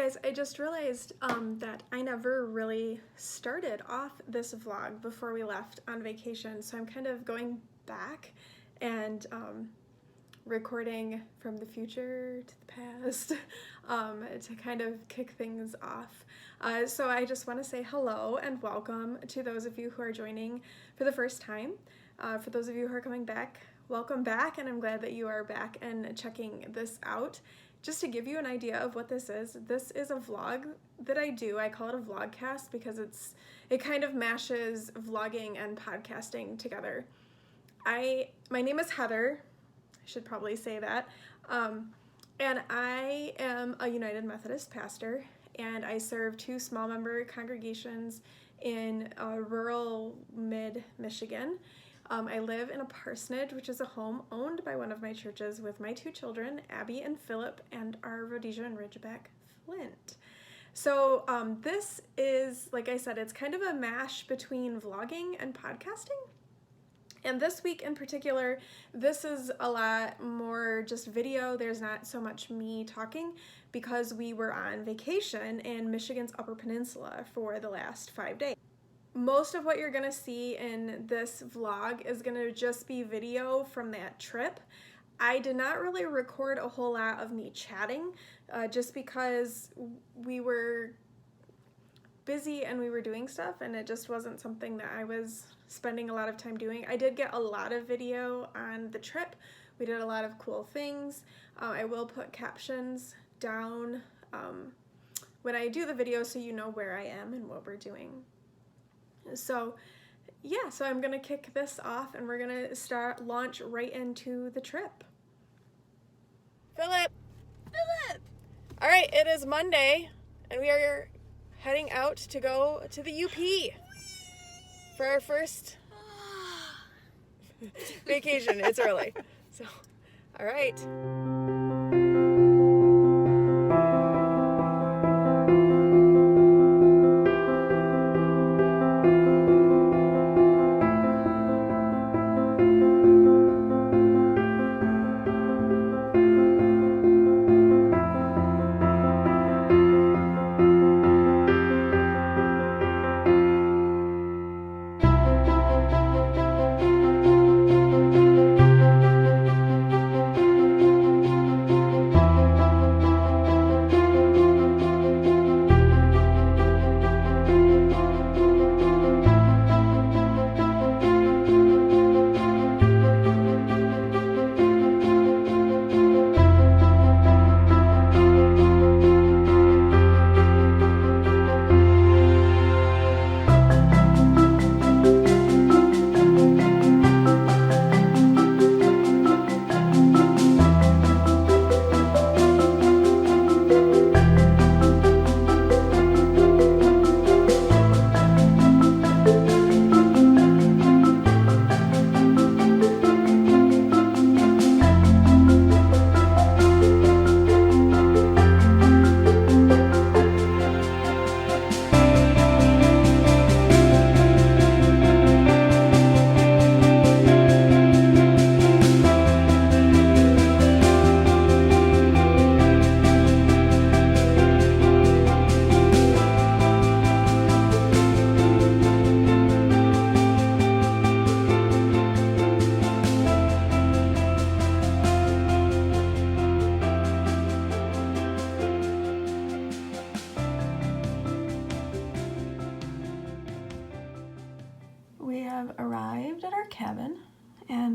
guys, I just realized that I never really started off this vlog before we left on vacation, so I'm kind of going back and recording from the future to the past to kind of kick things off. So I just want to say hello and welcome to those of you who are joining for the first time. For those of you who are coming back, welcome back, and I'm glad that you are back and checking this out. Just to give you an idea of what this is a vlog that I do. I call it a vlogcast because it kind of mashes vlogging and podcasting together. My name is Heather, I should probably say that, and I am a United Methodist pastor, and I serve 2 small member congregations in rural mid-Michigan. I live in a parsonage, which is a home owned by one of my churches, with my 2 children, Abby and Philip, and our Rhodesia and Ridgeback, Flint. So this is, like I said, it's kind of a mash between vlogging and podcasting. And this week in particular, this is a lot more just video. There's not so much me talking because we were on vacation in Michigan's Upper Peninsula for the last 5 days. Most of what you're gonna see in this vlog is gonna just be video from that trip. I did not really record a whole lot of me chatting just because we were busy and we were doing stuff, and it just wasn't something that I was spending a lot of time doing. I did get a lot of video on the trip. We did a lot of cool things. I will put captions down when I do the video so you know where I am and what we're doing. So yeah, so I'm gonna kick this off and we're gonna launch right into the trip. Philip! All right, it is Monday and we are heading out to go to the UP for our first vacation. It's early, so all right.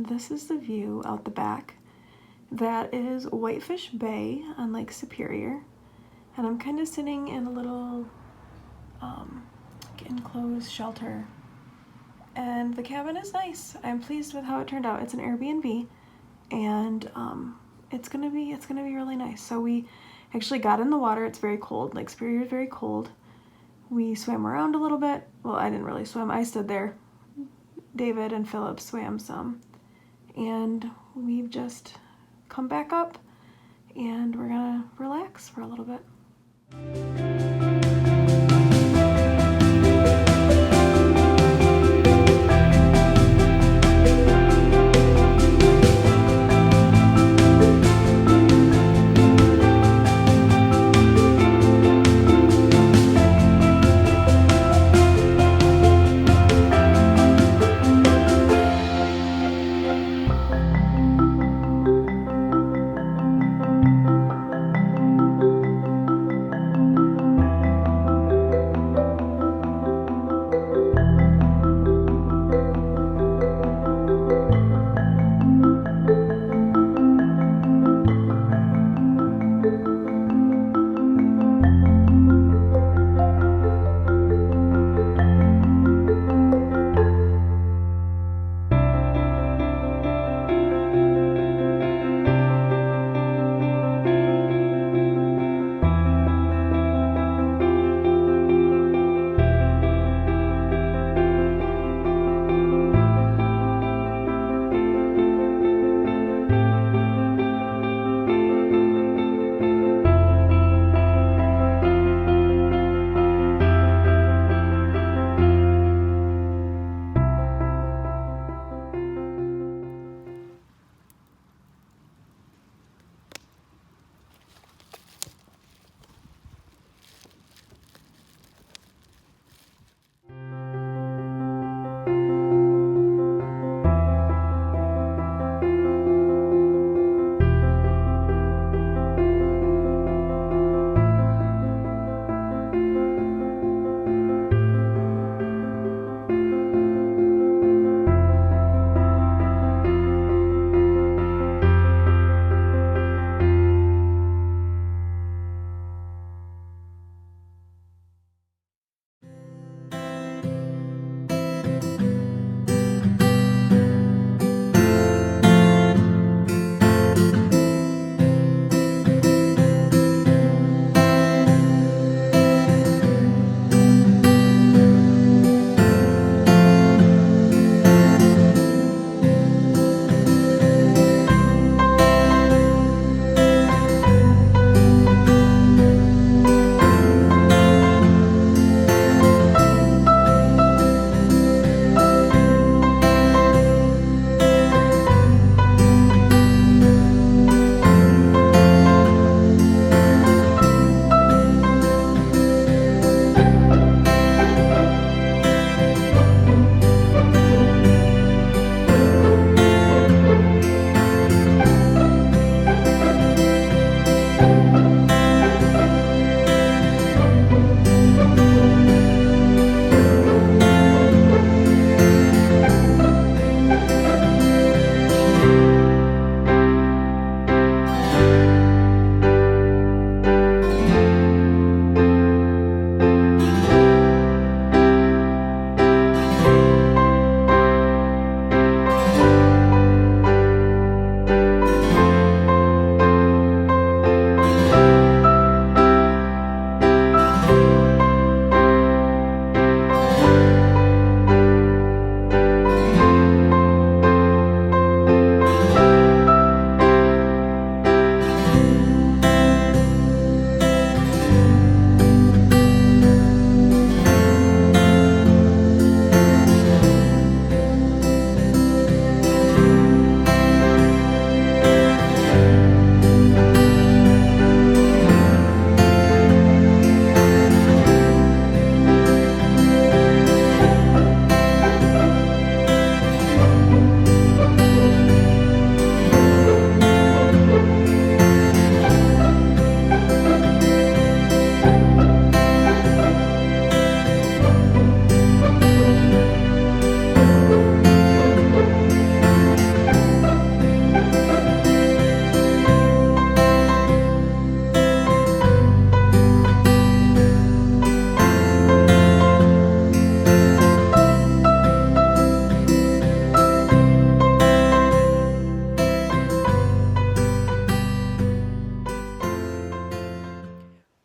This is the view out the back. That is Whitefish Bay on Lake Superior, and I'm kind of sitting in a little enclosed shelter, and the cabin is nice. I'm pleased with how it turned out. It's an Airbnb, and it's gonna be really nice. So we actually got in the water. It's very cold. Lake Superior is very cold. We swam around a little bit. Well, I didn't really swim. I stood there. David and Philip swam some. And we've just come back up and we're gonna relax for a little bit.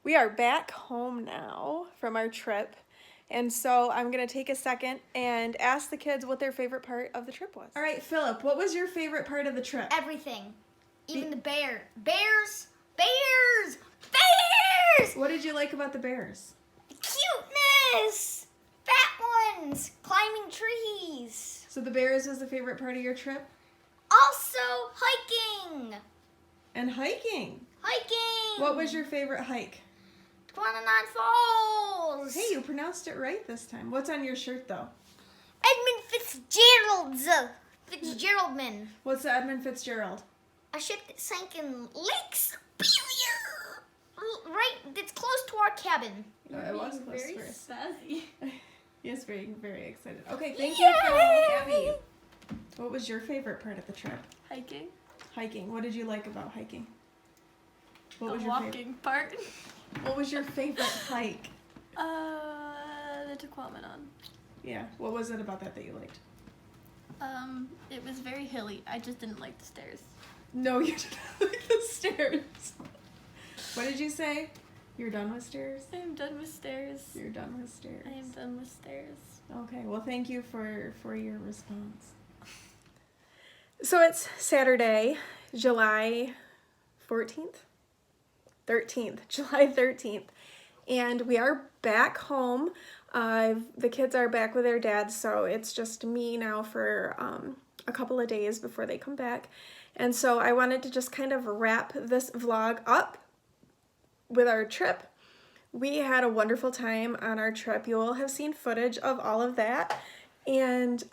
We are back home now from our trip, and so I'm going to take a second and ask the kids what their favorite part of the trip was. All right, Philip, what was your favorite part of the trip? Everything. Even the bear. Bears! What did you like about the bears? Cuteness! Fat ones! Climbing trees! So the bears was the favorite part of your trip? Also, hiking! And hiking. Hiking! What was your favorite hike? Tahquamenon Falls! Hey, you pronounced it right this time. What's on your shirt, though? Edmund Fitzgeraldman. What's the Edmund Fitzgerald? A ship that sank in Lake Superior. Right, it's close to our cabin. It was close very to us. sassy. Yes, very, very excited. Okay, thank you, Abby. What was your favorite part of the trip? Hiking. Hiking. What did you like about hiking? What The was your walking part. What was your favorite hike? The Tahquamenon. Yeah. What was it about that you liked? It was very hilly. I just didn't like the stairs. No, you did not like the stairs. What did you say? You're done with stairs? I am done with stairs. You're done with stairs. I am done with stairs. Okay, well, thank you for your response. So it's Saturday, July 14th? 13th, July 13th, and we are back home. The kids are back with their dads, so it's just me now for a couple of days before they come back. And so I wanted to just kind of wrap this vlog up with our trip. We had a wonderful time on our trip. You will have seen footage of all of that. And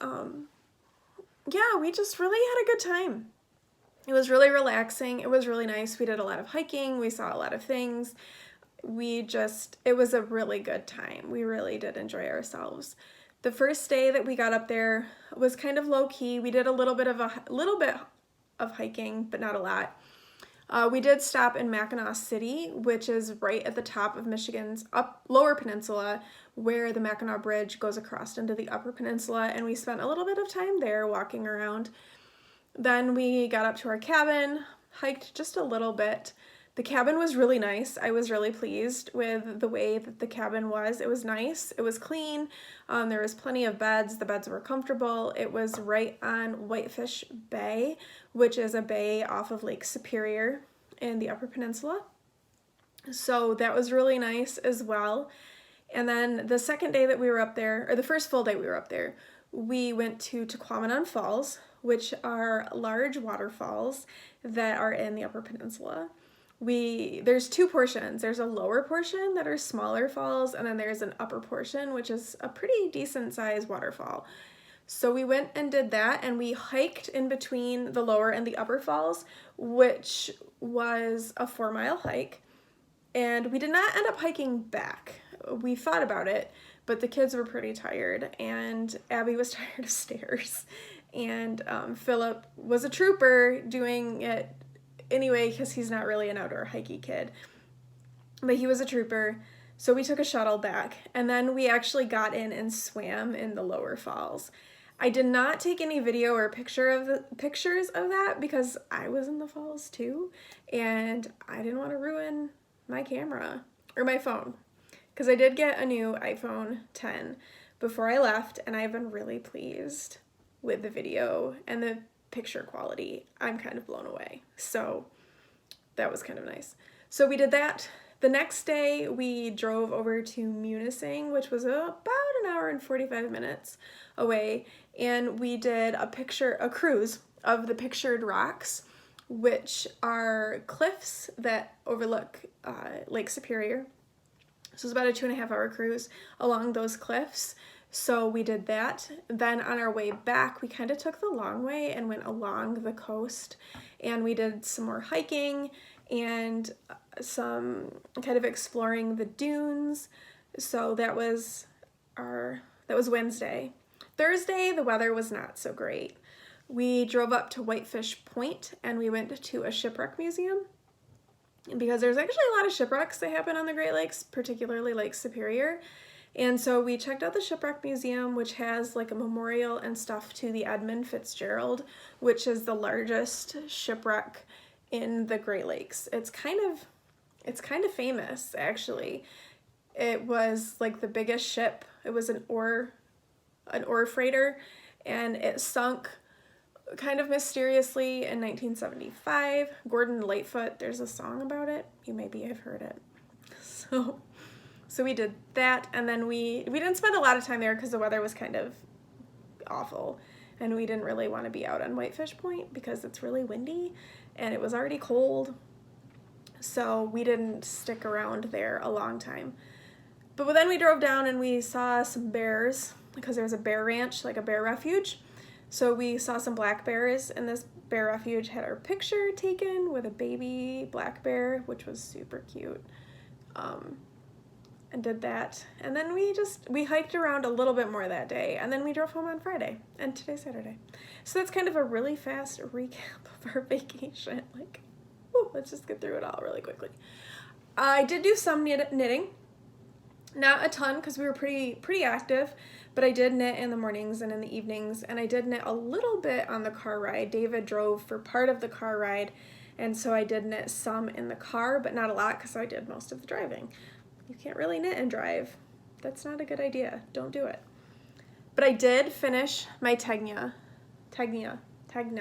yeah, we just really had a good time. It was really relaxing. It was really nice. We did a lot of hiking. We saw a lot of things. It was a really good time. We really did enjoy ourselves. The first day that we got up there was kind of low key. We did a little bit of hiking, but not a lot. We did stop in Mackinaw City, which is right at the top of Michigan's lower peninsula, where the Mackinaw Bridge goes across into the upper peninsula, and we spent a little bit of time there walking around. Then we got up to our cabin, hiked just a little bit. The cabin was really nice. I was really pleased with the way that the cabin was. It was nice. It was clean. There was plenty of beds. The beds were comfortable. It was right on Whitefish Bay, which is a bay off of Lake Superior in the Upper Peninsula. So that was really nice as well. And then the second day that we were up there, or the first full day we were up there, we went to Tahquamenon Falls, which are large waterfalls that are in the Upper Peninsula. There's two portions. There's a lower portion that are smaller falls, and then there's an upper portion, which is a pretty decent sized waterfall. So we went and did that, and we hiked in between the lower and the upper falls, which was a 4-mile hike. And we did not end up hiking back. We thought about it, but the kids were pretty tired, and Abby was tired of stairs. And Philip was a trooper doing it anyway because he's not really an outdoor hikey kid. But he was a trooper, so we took a shuttle back, and then we actually got in and swam in the lower falls. I did not take any video or pictures of that because I was in the falls too, and I didn't want to ruin my camera or my phone because I did get a new iPhone 10 before I left, and I've been really pleased with the video and the picture quality. I'm kind of blown away, so that was kind of nice. So we did that. The next day we drove over to Munising, which was about an hour and 45 minutes away, and we did a cruise of the Pictured Rocks, which are cliffs that overlook Lake Superior. So it's about a 2.5-hour cruise along those cliffs. So we did that. Then on our way back, we kind of took the long way and went along the coast, and we did some more hiking and some kind of exploring the dunes. So that was Wednesday. Thursday, the weather was not so great. We drove up to Whitefish Point, and we went to a shipwreck museum because there's actually a lot of shipwrecks that happen on the Great Lakes, particularly Lake Superior. And so we checked out the Shipwreck Museum, which has like a memorial and stuff to the Edmund Fitzgerald, which is the largest shipwreck in the Great Lakes. It's kind of famous, actually. It was like the biggest ship. It was an ore freighter, and it sunk kind of mysteriously in 1975. Gordon Lightfoot, there's a song about it. You maybe have heard it. So we did that, and then we didn't spend a lot of time there because the weather was kind of awful, and we didn't really want to be out on Whitefish Point because it's really windy, and it was already cold, so we didn't stick around there a long time. But then we drove down and we saw some bears because there was a bear ranch, like a bear refuge. So we saw some black bears, and this bear refuge had our picture taken with a baby black bear, which was super cute. And did that. And then we hiked around a little bit more that day, and then we drove home on Friday, and today's Saturday. So that's kind of a really fast recap of our vacation. Like, whew, let's just get through it all really quickly. I did do some knitting. Not a ton because we were pretty active, but I did knit in the mornings and in the evenings, and I did knit a little bit on the car ride. David drove for part of the car ride, and so I did knit some in the car, but not a lot because I did most of the driving. You can't really knit and drive. That's not a good idea. Don't do it. But I did finish my Tegna. I don't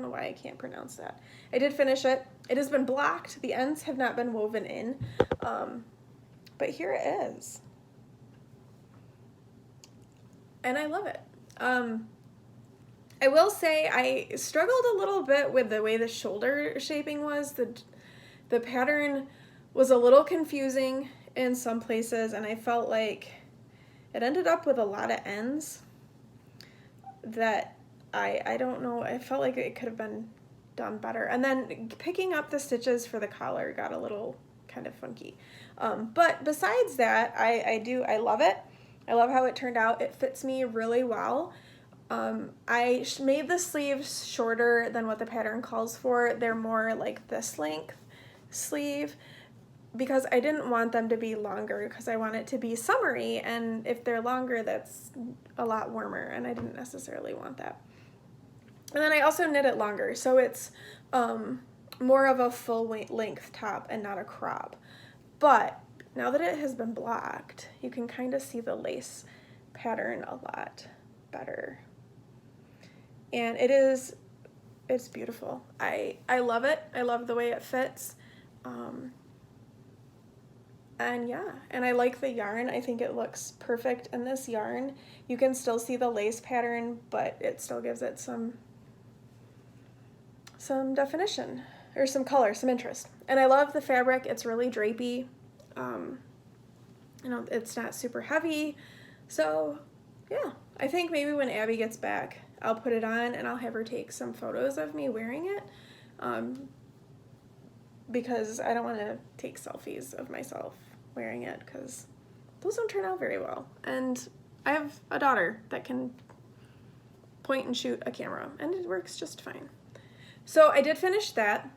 know why I can't pronounce that. I did finish it. It has been blocked. The ends have not been woven in. But here it is. And I love it. I will say I struggled a little bit with the way the shoulder shaping was. The pattern was a little confusing in some places, and I felt like it ended up with a lot of ends that I don't know, I felt like it could have been done better. And then picking up the stitches for the collar got a little kind of funky. But besides that, I love it. I love how it turned out. It fits me really well. I made the sleeves shorter than what the pattern calls for. They're more like this length sleeve because I didn't want them to be longer because I want it to be summery, and if they're longer, that's a lot warmer, and I didn't necessarily want that. And then I also knit it longer, so it's more of a full length top and not a crop. But now that it has been blocked, you can kind of see the lace pattern a lot better. And it's beautiful. I love it. I love the way it fits. And yeah, and I like the yarn. I think it looks perfect in this yarn. You can still see the lace pattern, but it still gives it some definition, or some color, some interest. And I love the fabric. It's really drapey. It's not super heavy. So yeah, I think maybe when Abby gets back, I'll put it on and I'll have her take some photos of me wearing it. Because I don't want to take selfies of myself wearing it because those don't turn out very well. And I have a daughter that can point and shoot a camera and it works just fine. So I did finish that.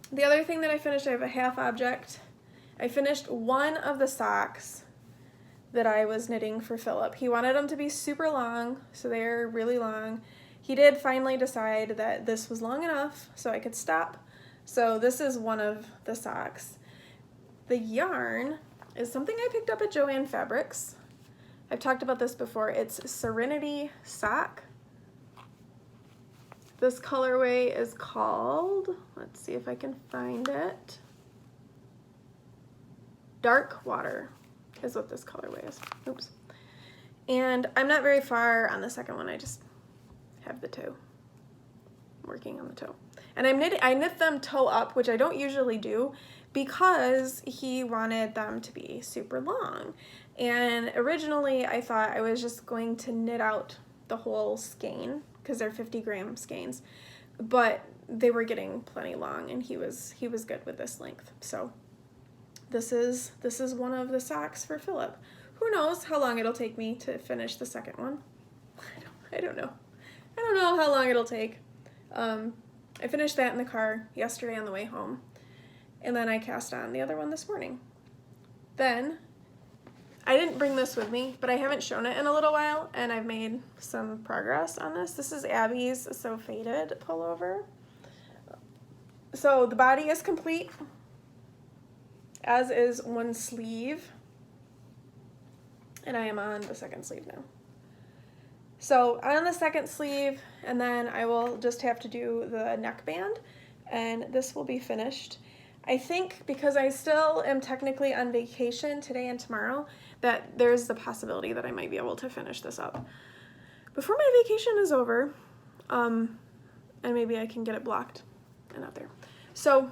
The other thing that I finished, I have a half object. I finished one of the socks that I was knitting for Philip. He wanted them to be super long, so they're really long. He did finally decide that this was long enough so I could stop. So this is one of the socks. The yarn is something I picked up at Joann Fabrics. I've talked about this before. It's Serenity Sock. This colorway is called, let's see if I can find it, Dark Water is what this colorway is. Oops. And I'm not very far on the second one. I just have the toe. I'm working on the toe. And I knit them toe up, which I don't usually do because he wanted them to be super long. And originally I thought I was just going to knit out the whole skein because they're 50-gram skeins, but they were getting plenty long and he was good with this length. So this is one of the socks for Philip. Who knows how long it'll take me to finish the second one? I don't know. I don't know how long it'll take. I finished that in the car yesterday on the way home, and then I cast on the other one this morning. Then, I didn't bring this with me, but I haven't shown it in a little while, and I've made some progress on this. This is Abby's So Faded pullover. So the body is complete, as is one sleeve, and I am on the second sleeve now. So on the second sleeve, and then I will just have to do the neckband, and this will be finished. I think because I still am technically on vacation today and tomorrow, that there's the possibility that I might be able to finish this up before my vacation is over, and maybe I can get it blocked and out there. So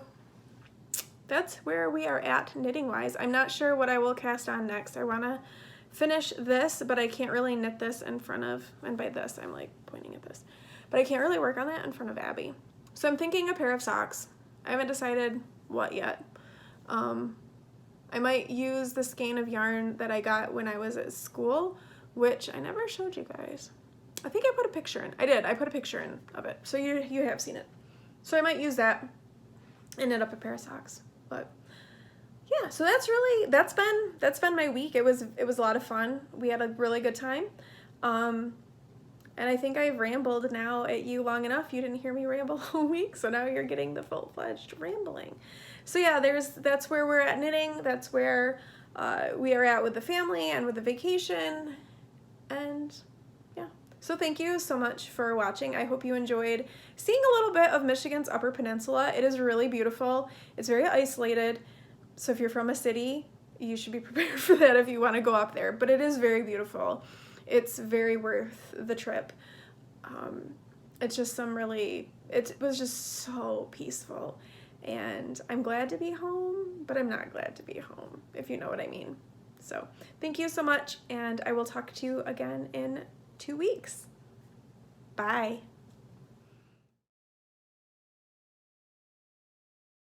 that's where we are at knitting wise. I'm not sure what I will cast on next. I want to finish this, but I can't really knit this in front of, and by this I'm like pointing at this, but I can't really work on that in front of Abby. So I'm thinking a pair of socks. I haven't decided what yet. I might use the skein of yarn that I got when I was at school, which I never showed you guys. I think I put a picture in. I did. I put a picture in of it, so you have seen it. So I might use that and knit up a pair of socks. But yeah, so that's been my week. It was a lot of fun. We had a really good time. And I think I've rambled now at you long enough. You didn't hear me ramble all week, so now you're getting the full-fledged rambling. So yeah, that's where we're at knitting. That's where we are at with the family and with the vacation. And yeah, so thank you so much for watching. I hope you enjoyed seeing a little bit of Michigan's Upper Peninsula. It is really beautiful. It's very isolated. So if you're from a city, you should be prepared for that if you want to go up there. But it is very beautiful. It's very worth the trip. It's just it was just so peaceful. And I'm glad to be home, but I'm not glad to be home, if you know what I mean. So thank you so much, and I will talk to you again in 2 weeks. Bye.